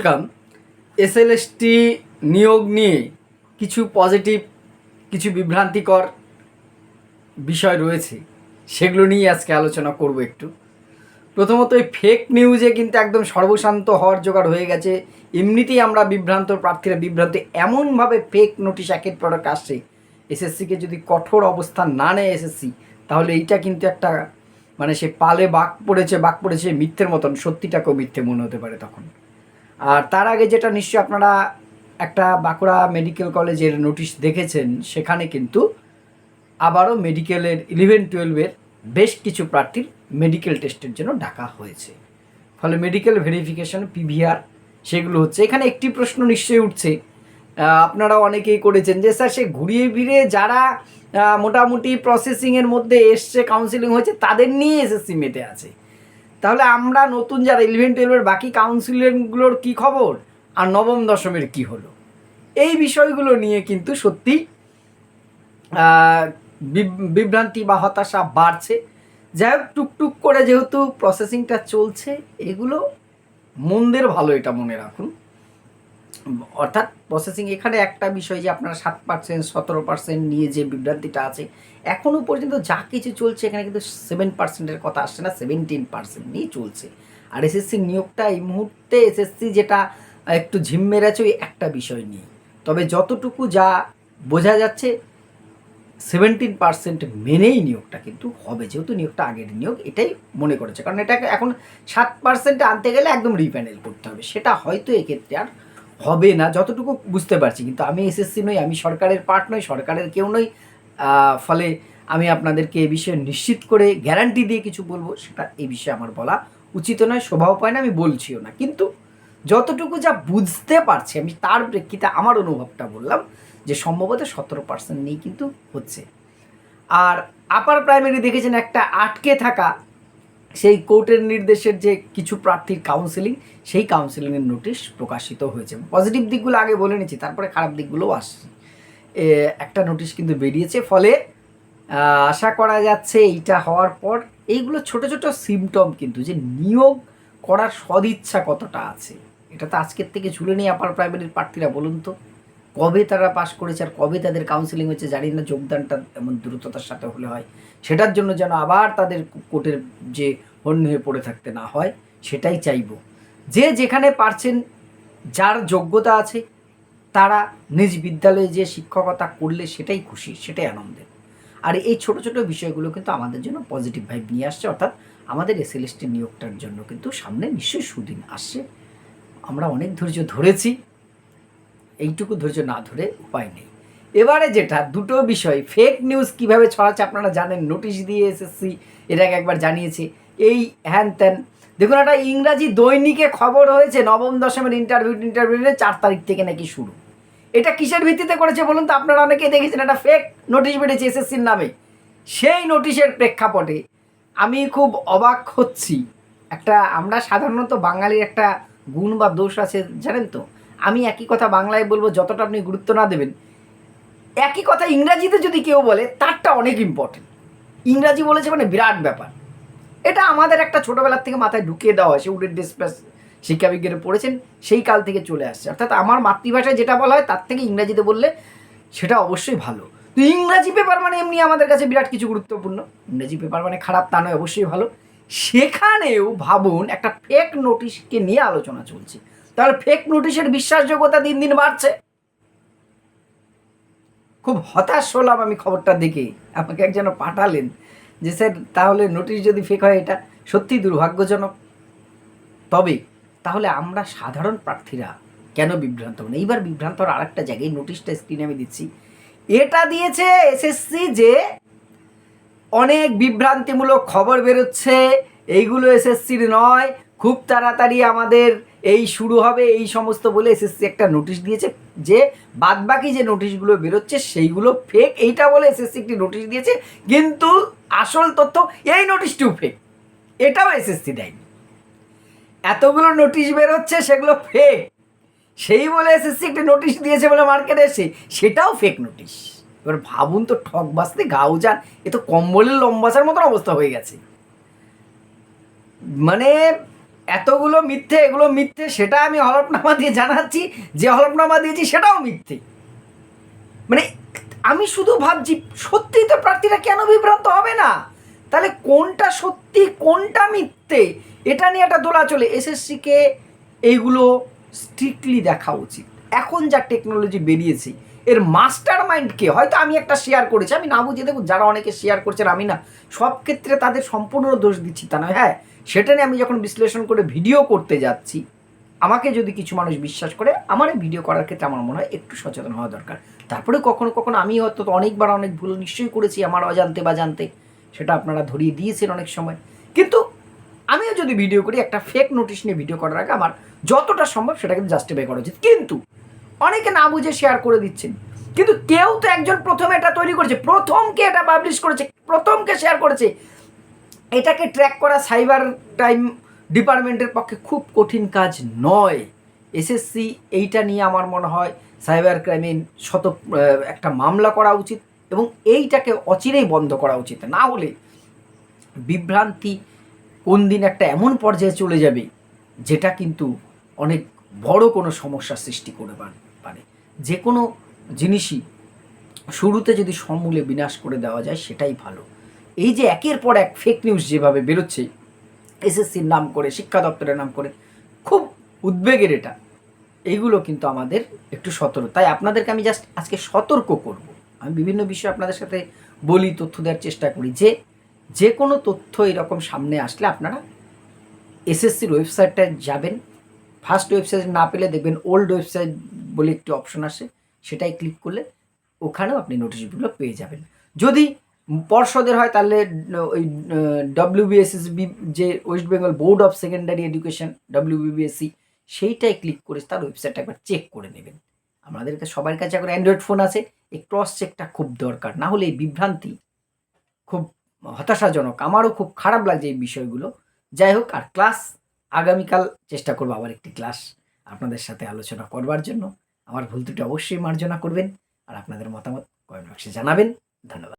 Welcome. SLST নিয়োগ নিয়ে কিছু পজিটিভ, কিছু বিভ্রান্তিকর বিষয় রয়েছে, সেগুলো নিয়ে আজকে আলোচনা করব একটু। প্রথমত, এই ফেক নিউজে কিন্তু একদম সর্বশান্ত হওয়ার জোগাড় হয়ে গেছে। এমনিতেই আমরা বিভ্রান্ত, প্রার্থীরা বিভ্রান্ত, এমনভাবে ফেক নোটিশ একের পর এক আসছে। এসএসসিকে যদি কঠোর অবস্থান না নেয় এসএসসি, তাহলে এইটা কিন্তু একটা মানে সে পালে বাঘ পড়েছে মিথ্যের মতন, সত্যিটাকেও মিথ্যে মনে হতে পারে তখন। আর তার আগে যেটা নিশ্চয়ই আপনারা একটা বাঁকুড়া মেডিকেল কলেজের নোটিশ দেখেছেন, সেখানে কিন্তু আবারও মেডিকেলের 11-12 বেশ কিছু প্রার্থীর মেডিকেল টেস্টের জন্য ডাকা হয়েছে। ফলে মেডিকেল ভেরিফিকেশন, পিভিআর, সেগুলো হচ্ছে। এখানে একটি প্রশ্ন নিশ্চয়ই উঠছে, আপনারা অনেকেই করেছেন যে স্যার, সে ঘুরিয়ে ফিরে যারা মোটামুটি প্রসেসিংয়ের মধ্যে এসছে, কাউন্সিলিং হয়েছে, তাদের নিয়ে এসএসসি মেতে আছে। তাহলে আমরা নতুন যারা 11-12 বাকি কাউন্সিলিংগুলোর কী খবর, আর নবম দশমের কি হলো, এই বিষয়গুলো নিয়ে কিন্তু সত্যি বিভ্রান্তি বা হতাশা বাড়ছে। যাই হোক, টুকটুক করে যেহেতু প্রসেসিংটা চলছে, এগুলো মন্দের ভালো, এটা মনে রাখুন। অর্থাৎ প্রসেসিং, এখানে একটা বিষয় যে আপনারা 7%, 17% নিয়ে যে বিভ্রান্তিটা আছে, এখনও পর্যন্ত যা কিছু চলছে এখানে কিন্তু 7%-এর কথা আসছে না, 17% নিয়েই চলছে। আর এসএসসি নিয়োগটা এই মুহূর্তে এসএসসি যেটা একটু ঝিম মেরেছে ওই একটা বিষয় নিয়ে। তবে যতটুকু যা বোঝা যাচ্ছে 17% মেনেই নিয়োগটা কিন্তু হবে, যেহেতু নিয়োগটা আগের নিয়োগ, এটাই মনে করেছে। কারণ এটাকে এখন 7% আনতে গেলে একদম রিপ্যানেল করতে হবে, সেটা হয়তো এক্ষেত্রে আর হবে না, যতটুকু বুঝতে পারছি। কিন্তু আমি এসএসসি নই, আমি সরকারের পার্ট নই, সরকারের কেউ নই। ফলে আমি আপনাদেরকে এ বিষয়ে নিশ্চিত করে গ্যারান্টি দিয়ে কিছু বলবো, সেটা এই বিষয়ে আমার বলা উচিত নয়, শোভাও পায় না, আমি বলছিও না। কিন্তু যতটুকু যা বুঝতে পারছি আমি, তার প্রেক্ষিতে আমার অনুভবটা বললাম যে সম্ভবত 17% নিয়েই কিন্তু হচ্ছে। আর আপার প্রাইমারি দেখেছেন একটা আটকে থাকা, সেই কোর্টের নির্দেশের যে কিছু প্রার্থীর কাউন্সিলিং, সেই কাউন্সিলিংয়ের নোটিশ প্রকাশিত হয়েছে। পজিটিভ দিকগুলো আগে বলে নিচ্ছি, তারপরে খারাপ দিকগুলোও আসছে। একটা নোটিশ কিন্তু বেরিয়েছে, ফলে আশা করা যাচ্ছে এইটা হওয়ার পর এইগুলো ছোট ছোট সিমটম কিন্তু, যে নিয়োগ করার সদিচ্ছা কতটা আছে, এটা তো আজকের থেকে ঝুলে নেই আপার প্রাইমারির প্রার্থীরা। বলুন তো, কবে তারা পাস করেছে আর কবে তাদের কাউন্সিলিং হয়েছে জানি না। যোগদানটা এমন দ্রুততার সাথে হলে হয়, সেটার জন্য যেন আবার তাদের কোর্টের যে হন্যে হয়ে পড়ে থাকতে না হয়, সেটাই চাইব। যে যেখানে পারছেন, যার যোগ্যতা আছে, তারা নিজ বিদ্যালয়ে যে শিক্ষকতা করলে সেটাই খুশি, সেটাই আনন্দের। আর এই ছোট ছোট বিষয়গুলো কিন্তু আমাদের জন্য পজিটিভ ভাইব নিয়ে আসছে। অর্থাৎ আমাদের এসএলএসটি নিয়োগটার জন্য কিন্তু সামনে নিশ্চয়ই সুদিন আসছে। আমরা অনেক ধৈর্য ধরেছি, এইটুকু ধৈর্য না ধরে উপায় নেই। এবারে যেটা দুটো বিষয়, ফেক নিউজ কিভাবে ছড়াচ্ছে আপনারা জানেন। নোটিশ দিয়ে এসএসসি এর আগে একবার জানিয়েছে, এই হ্যান ত্যান। দেখুন, একটা ইংরাজি দৈনিকে খবর হয়েছে নবম দশমের ইন্টারভিউ 4 তারিখ থেকে নাকি শুরু। এটা কিসের ভিত্তিতে করেছে বলুন তো? আপনারা অনেকেই দেখেছেন, একটা ফেক নোটিশ বেরিয়েছে এসএসসির নামে। সেই নোটিশের প্রেক্ষাপটে আমি খুব অবাক হচ্ছি। আমরা সাধারণত বাঙালির একটা গুণ বা দোষ আছে জানেন তো, আমি একই কথা বাংলায় বলবো, যতটা আপনি গুরুত্ব না দেবেন, একই কথা ইংরাজিতে যদি কেউ বলে তারটা অনেক ইম্পর্টেন্ট। ইংরাজি বলেছে মানে বিরাট ব্যাপার। এটা আমাদের একটা ছোটোবেলার থেকে মাথায় ঢুকিয়ে দেওয়া হয়, সে উডের ডিসপ্লাস শিক্ষাবিজ্ঞানে পড়েছেন, সেই কাল থেকে চলে আসছে। অর্থাৎ আমার মাতৃভাষায় যেটা বলা হয় তার থেকে ইংরাজিতে বললে সেটা অবশ্যই ভালো। তো ইংরাজি পেপার মানে এমনি আমাদের কাছে বিরাট কিছু গুরুত্বপূর্ণ। ইংরাজি পেপার মানে খারাপ তা নয়, অবশ্যই ভালো। সেখানেও ভাবুন, একটা ফেক নোটিশকে নিয়ে আলোচনা চলছে। তাহলে ফেক নোটিশের বিশ্বাসযোগ্যতা দিন দিন বাড়ছে। খুব হতাশ হলাম আমি খবরটা দেখে। আমাকে একজন পাঠালেন যে স্যার, তাহলে নোটিশ যদি ফেক হয়, এটা সত্যিই দুর্ভাগ্যজনক। তবে তাহলে আমরা সাধারণ প্রার্থীরা কেন বিভ্রান্ত হন? এইবার বিভ্রান্ত হওয়ার আরেকটা জায়গায়, নোটিশটা স্ক্রিনে আমি দিচ্ছি, এটা দিয়েছে এসএসসি যে অনেক বিভ্রান্তিমূলক খবর বেরোচ্ছে, এইগুলো এসএসসির নয়, খুব তাড়াতাড়ি আমাদের এই শুরু হবে, এই সমস্ত বলে এসএসসি একটা নোটিশ দিয়েছে যে বাদবাকি যে নোটিশগুলো বেরোচ্ছে সেইগুলো ফেক, এইটা বলে এসএসসি একটি নোটিশ দিয়েছে। কিন্তু আসল তথ্য এই নোটিশটিও ফেক, এটাও এসএসসি দেয়নি। এতগুলো নোটিশ বেরোচ্ছে সেগুলো ফেক, সেই বলে এসএসসি একটি নোটিশ দিয়েছে বলে মার্কেটে এসে সেটাও ফেক নোটিশ। এবার ভাবুন তো, ঠক বাঁচতে গাও যান, এ তো কম্বলের লম্বাচার মতন অবস্থা হয়ে গেছে। মানে এতগুলো মিথ্যে, এগুলো মিথ্যে, সেটা আমি হলফনামা দিয়ে জানাচ্ছি, যে হলফনামা দিয়েছি সেটাও মিথ্যে। মানে আমি শুধু ভাবছি সত্যিই তো প্রার্থীরা কেন বিভ্রান্ত হবে না, তাহলে কোনটা সত্যি কোনটা মিথ্যে এটা নিয়ে একটা দোলাচলে। এসএসসিকে এইগুলো স্ট্রিক্টলি দেখা উচিত। এখন যা টেকনোলজি বেরিয়েছে এর মাস্টার মাইন্ড কে? হয়তো আমি একটা শেয়ার করেছি, আমি না বুঝে দেখুন, যারা অনেকে শেয়ার করছেন, আমি না সব ক্ষেত্রে তাদের সম্পূর্ণ দোষ দিচ্ছি তা নয়। হ্যাঁ, সেটা নিয়ে আমি যখন বিশ্লেষণ করে ভিডিও করতে যাচ্ছি, আমাকে যদি কিছু মানুষ বিশ্বাস করে, আমার এই ভিডিও করার ক্ষেত্রে আমার মনে হয় একটু সচেতন হওয়া দরকার। তারপরে কখনো কখনো আমি হয়তো অনেকবার অনেক ভুল নিশ্চয়ই করেছি, আমার অজান্তে বা জানতে, সেটা আপনারা ধরিয়ে দিয়েছেন অনেক সময়। কিন্তু আমিও যদি ভিডিও করি, একটা ফেক নোটিশ নিয়ে ভিডিও করার আগে আমার যতটা সম্ভব সেটা কিন্তু জাস্টিফাই করা উচিত। কিন্তু অনেকে না বুঝে শেয়ার করে দিচ্ছেন, কিন্তু কেউ তো একজন প্রথমে এটা তৈরি করেছে, প্রথমকে এটা পাবলিশ করেছে, প্রথমকে শেয়ার করেছে। এটাকে ট্র্যাক করা সাইবার ক্রাইম ডিপার্টমেন্টের পক্ষে খুব কঠিন কাজ নয়। এসএসসি এইটা নিয়ে আমার মনে হয় সাইবার ক্রাইমে একটা মামলা করা উচিত এবং এইটাকে অচিরেই বন্ধ করা উচিত। না হলে বিভ্রান্তি কোন দিন একটা এমন পর্যায়ে চলে যাবে যেটা কিন্তু অনেক বড় কোনো সমস্যার সৃষ্টি করে পারে। যে কোনো জিনিসই শুরুতে যদি সমূলে বিনাশ করে দেওয়া যায় সেটাই ভালো। এই যে একের পর এক ফেক নিউজ যেভাবে বেরোচ্ছে এসএসসির নাম করে, শিক্ষা দপ্তরের নাম করে, খুব উদ্বেগের এটা। এইগুলো কিন্তু আমাদের একটু সতর্ক। তাই আপনাদেরকে আমি জাস্ট আজকে সতর্ক করব। আমি বিভিন্ন বিষয়ে আপনাদের সাথে বলি, তথ্য দেওয়ার চেষ্টা করি, যে কোনো তথ্য এরকম সামনে আসলে আপনারা এসএসসির ওয়েবসাইটটায় যাবেন। ফার্স্ট ওয়েবসাইট না পেলে দেখবেন ওল্ড ওয়েবসাইট বলে একটি অপশন আসে, সেটাই ক্লিক করলে ওখানেও আপনি নোটিশগুলো পেয়ে যাবেন। যদি পর্ষদের হয় তাহলে ওই WBSSB, যে West Bengal board of secondary education, WBBSC, সেইটাই ক্লিক করে তার ওয়েবসাইটটা একবার চেক করে নেবেন। আমাদের সবার কাছে এখন অ্যান্ড্রয়েড ফোন আছে, এই ক্রস চেকটা খুব দরকার। না হলে এই বিভ্রান্তি খুব হতাশাজনক। আমারও খুব খারাপ লাগছে এই বিষয়গুলো। যাই হোক, আর ক্লাস আগামীকাল চেষ্টা করবো আবার একটি ক্লাস আপনাদের সাথে আলোচনা করবার জন্য। আমার ভুল ত্রুটি অবশ্যই মার্জনা করবেন আর আপনাদের মতামত কমেন্ট বক্সে জানাবেন। ধন্যবাদ।